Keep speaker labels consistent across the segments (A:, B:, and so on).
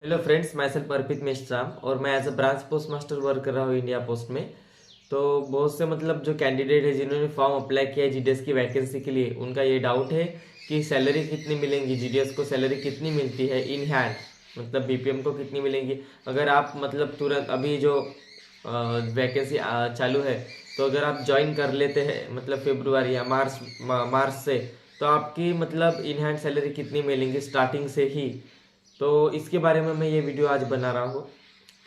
A: Hello friends, मैं self Arpit Meshram और मैं as a branch post master work कर रहा हूँ इंडिया पोस्ट में। तो बहुत से जो कैंडिडेट है जिन्होंने फॉर्म अप्लाई किया है जीडीएस की वैकेंसी के लिए, उनका ये डाउट है कि सैलरी कितनी मिलेंगी, जीडीएस को सैलरी कितनी मिलती है इन हैंड, बीपीएम को कितनी मिलेंगी। अगर आप तुरंत अभी जो वैकेंसी चालू है, तो अगर आप ज्वाइन कर लेते हैं फरवरी या मार्च से, तो आपकी इन हैंड सैलरी कितनी मिलेंगी स्टार्टिंग से ही। तो इसके बारे में मैं ये वीडियो आज बना रहा हूँ।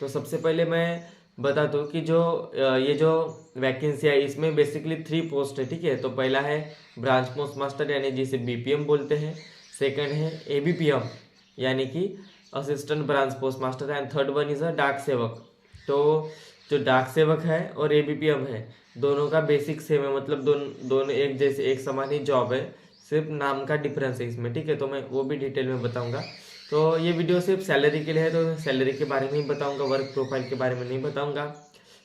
A: तो सबसे पहले मैं बता दूँ कि ये जो वैकेंसी है, इसमें बेसिकली 3 पोस्ट है, ठीक है। तो पहला है ब्रांच पोस्ट मास्टर, यानी जिसे बीपीएम बोलते हैं। सेकंड है एबीपीएम, यानी कि assistant branch post master, and third one is a डाक सेवक। तो जो डाक सेवक है और एबीपीएम है, दोनों का बेसिक सेम है, दोनों एक जैसे एक समान ही जॉब है, सिर्फ नाम का डिफरेंस है इसमें, ठीक है। तो मैं वो भी डिटेल में बताऊंगा। तो ये वीडियो सिर्फ सैलरी के लिए है, तो सैलरी के बारे में ही बताऊंगा, वर्क प्रोफाइल के बारे में नहीं बताऊंगा।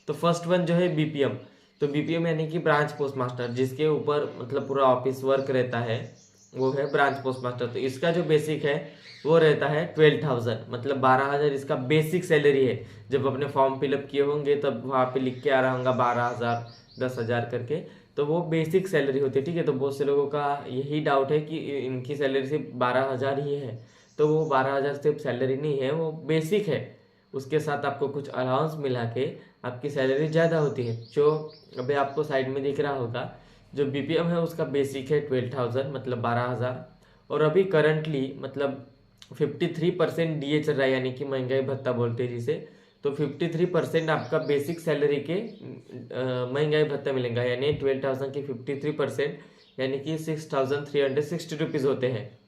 A: तो फर्स्ट वन जो है बीपीएम। तो बीपीएम यानी कि ब्रांच पोस्ट मास्टर, जिसके ऊपर पूरा ऑफिस वर्क रहता है, वो है ब्रांच पोस्ट मास्टर। तो इसका जो बेसिक है वो रहता है 12,000, 12,000 इसका बेसिक सैलरी है। जब अपने फॉर्म फिलअप किए होंगे तब वहाँ पे लिख के आ रहा होगा 12,000, 10,000 करके, तो वो बेसिक सैलरी होती है, ठीक है। तो बहुत से लोगों का यही डाउट है कि इनकी सैलरी सिर्फ 12,000 ही है। तो वो 12,000 सिर्फ सैलरी नहीं है, वो बेसिक है। उसके साथ आपको कुछ अलाउंस मिला के आपकी सैलरी ज़्यादा होती है। जो अभी आपको साइड में दिख रहा होगा, जो बीपीएम है उसका बेसिक है 12,000, 12,000। और अभी करंटली 53% डीए चल रहा है, यानी कि महंगाई भत्ता बोलते हैं जिसे। तो 53% आपका बेसिक सैलरी के महंगाई भत्ता मिलेगा, यानी 12,000 की 53%, यानी कि 6,360 रुपीज़ होते हैं।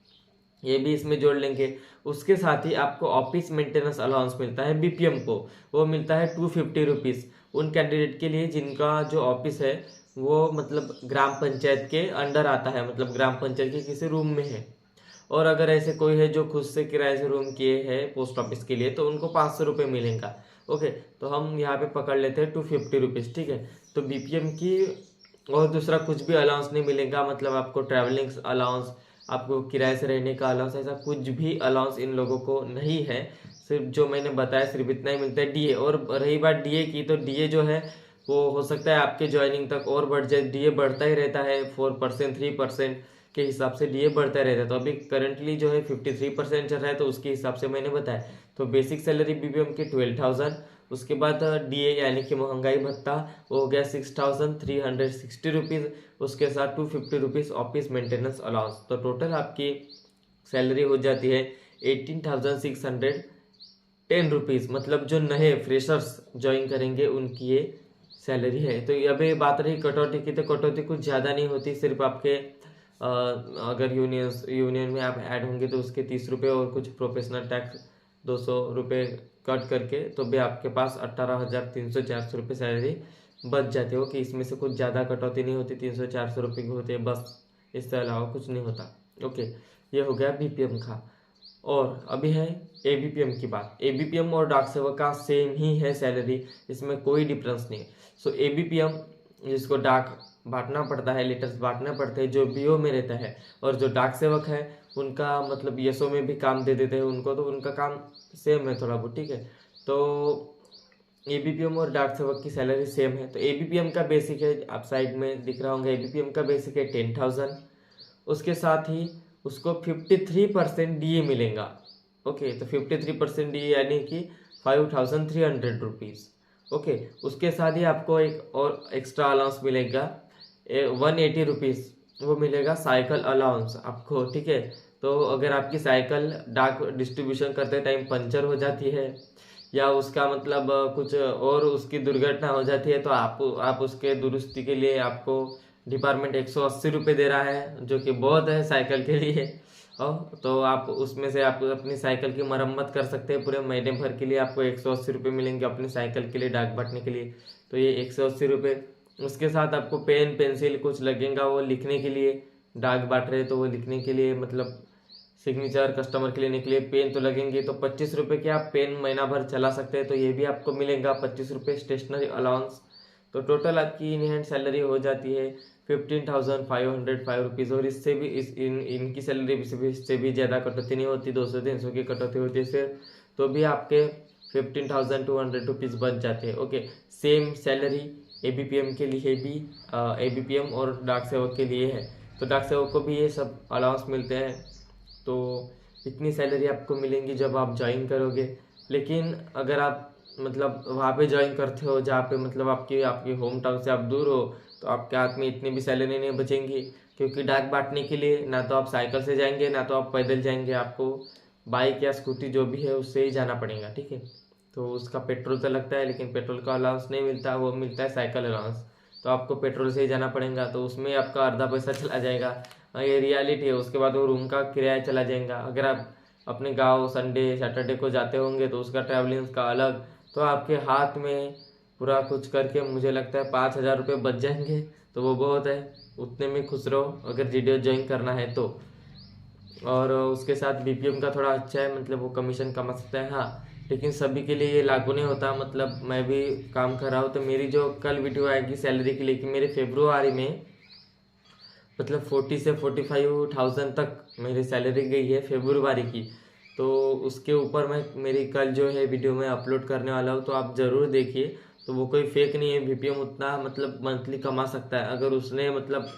A: ये भी इसमें जोड़ लेंगे। उसके साथ ही आपको ऑफिस मेंटेनेंस अलाउंस मिलता है बीपीएम को, वो मिलता है 250 रुपीज़ उन कैंडिडेट के लिए जिनका जो ऑफिस है वो ग्राम पंचायत के अंडर आता है, ग्राम पंचायत के किसी रूम में है। और अगर ऐसे कोई है जो खुद से किराए से रूम किए हैं पोस्ट ऑफिस के लिए, तो उनको 500 रुपये मिलेगा। ओके, तो हम यहाँ पे पकड़ लेते हैं 250 रुपीज़, ठीक है। तो बीपीएम की और दूसरा कुछ भी अलाउंस नहीं मिलेगा, आपको ट्रैवलिंग अलाउंस, आपको किराए से रहने का अलाउंस, ऐसा कुछ भी अलाउंस इन लोगों को नहीं है। सिर्फ जो मैंने बताया सिर्फ इतना ही मिलता है, डीए। और रही बात डीए की, तो डीए जो है वो हो सकता है आपके ज्वाइनिंग तक और बढ़ जाए। डीए बढ़ता ही रहता है, 4%, 3% के हिसाब से डीए बढ़ता रहता है। तो अभी करंटली जो है 53% चल रहा है, तो उसके हिसाब से मैंने बताया। तो बेसिक सैलरी बीपीएम की 12,000, उसके बाद डीए यानी कि महंगाई भत्ता, वो हो गया 6,360 रुपीज़। उसके साथ 250 रुपीज़ ऑफिस मेंटेनेंस अलाउंस। तो टोटल आपकी सैलरी हो जाती है 18,610 रुपीज़। जो नए फ्रेशर्स ज्वाइन करेंगे उनकी ये सैलरी है। तो अभी बात रही कटौती की, तो कटौती कुछ ज़्यादा नहीं होती, सिर्फ आपके अगर यूनियन में आप ऐड होंगे तो उसके 30 रुपये और कुछ प्रोफेशनल टैक्स 200 रुपये कट करके, तो भी आपके पास 18,300-400 रुपये सैलरी बच जाते हो। कि इसमें से कुछ ज़्यादा कटौती नहीं होती, 300-400 रुपये की होती है बस, इससे अलावा कुछ नहीं होता। ओके, ये हो गया बीपीएम का। और अभी है एबीपीएम की बात। एबीपीएम और डाक सेवक का सेम ही है सैलरी, इसमें कोई डिफरेंस नहीं है। सो एबीपीएम, जिसको डाक बांटना पड़ता है, लेटर्स बांटना पड़ते हैं, जो बीओ में रहता है, और जो डाक सेवक है उनका एसओ में भी काम दे देते हैं उनको, तो उनका काम सेम है थोड़ा बहुत, ठीक है। तो एबीपीएम और डाक सेवक की सैलरी सेम है। तो एबीपीएम का बेसिक है, आप साइड में दिख रहा होगा, एबीपीएम का बेसिक है 10,000। उसके साथ ही उसको 53% डीए मिलेगा। ओके, तो 53% डीए यानी कि 5,300 रुपीज़। ओके, उसके साथ ही आपको एक और एक्स्ट्रा अलाउंस मिलेगा 180 रुपीज़, वो मिलेगा साइकिल अलाउंस आपको, ठीक है। तो अगर आपकी साइकिल डाक डिस्ट्रीब्यूशन करते टाइम पंचर हो जाती है, या उसका कुछ और उसकी दुर्घटना हो जाती है, तो आप उसके दुरुस्ती के लिए आपको डिपार्टमेंट 180 रुपये दे रहा है, जो कि बहुत है साइकिल के लिए। और तो आप उसमें से आप अपनी साइकिल की मरम्मत कर सकते हैं। पूरे महीने भर के लिए आपको 180 रुपये मिलेंगे अपनी साइकिल के लिए डाक बांटने के लिए। तो ये 180 रुपये। उसके साथ आपको पेन पेंसिल कुछ लगेगा, वो लिखने के लिए, डाक बांट रहे तो वो लिखने के लिए, सिग्नेचर कस्टमर के लेने के लिए पेन तो लगेंगे। तो 25 रुपये के आप पेन महीना भर चला सकते हैं, तो ये भी आपको मिलेगा 25 रुपये स्टेशनरी अलाउंस। तो टोटल आपकी इन हैंड सैलरी हो जाती है 15,505 रुपीज़। और इनकी सैलरी इससे भी ज़्यादा कटौती नहीं होती, 200-300 की कटौती होती है, सिर्फ तो भी आपके 15,200 रुपीज़ बच जाते हैं। ओके, सेम सैलरी ABPM के लिए भी ABPM और डाक सेवक के लिए है। तो डाक सेवक को भी ये सब अलाउंस मिलते हैं। तो इतनी सैलरी आपको मिलेंगी जब आप ज्वाइन करोगे। लेकिन अगर आप मतलब वहाँ पे ज्वाइन करते हो जहाँ पे मतलब आपकी होम टाउन से आप दूर हो, तो आपके हाथ में इतनी भी सैलरी नहीं बचेंगी, क्योंकि डाक बांटने के लिए ना तो आप साइकिल से जाएंगे ना तो आप पैदल जाएंगे, आपको बाइक या स्कूटी जो भी है उससे ही जाना पड़ेगा। ठीक है, तो उसका पेट्रोल तो लगता है, लेकिन पेट्रोल का अलाउंस नहीं मिलता, वो मिलता है साइकिल अलाउंस। तो आपको पेट्रोल से ही जाना पड़ेगा, तो उसमें आपका आधा पैसा चला जाएगा। ये रियलिटी है। उसके बाद वो रूम का किराया चला जाएगा। अगर आप अपने गांव संडे सैटरडे को जाते होंगे तो उसका ट्रैवलिंग का अलग। तो आपके हाथ में पूरा कुछ करके मुझे लगता है 5,000 रुपये बच जाएंगे, तो वो बहुत है। उतने में खुश रहो अगर GDO ज्वाइन करना है तो। और उसके साथ BPM का थोड़ा अच्छा है, मतलब वो कमीशन कमा सकता है। हाँ, लेकिन सभी के लिए ये लागू नहीं होता। मतलब मैं भी काम कर रहा हूँ, तो मेरी जो कल वीडियो आएगी सैलरी की लेके, मेरे फेब्रुआरी में मतलब 40 से 45,000 तक मेरी सैलरी गई है फेब्रुआरी की। तो उसके ऊपर मैं मेरी कल जो है वीडियो में अपलोड करने वाला हूँ, तो आप ज़रूर देखिए। तो वो कोई फेक नहीं है। BPM उतना मतलब मंथली कमा सकता है अगर उसने मतलब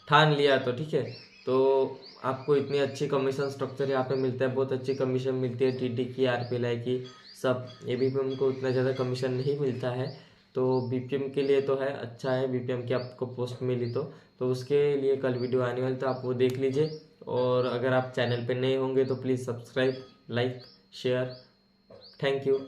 A: ठान लिया तो। ठीक है, तो आपको इतनी अच्छी कमीशन स्ट्रक्चर यहाँ पे मिलता है, बहुत अच्छी कमीशन मिलती है TD की, RPLI की, सब। ABPM को उतना ज़्यादा कमीशन नहीं मिलता है। तो BPM के लिए तो है, अच्छा है BPM की आपको पोस्ट मिली तो उसके लिए कल वीडियो आने वाली, तो आप वो देख लीजिए। और अगर आप चैनल पे नए होंगे तो please subscribe, like, share. Thank you.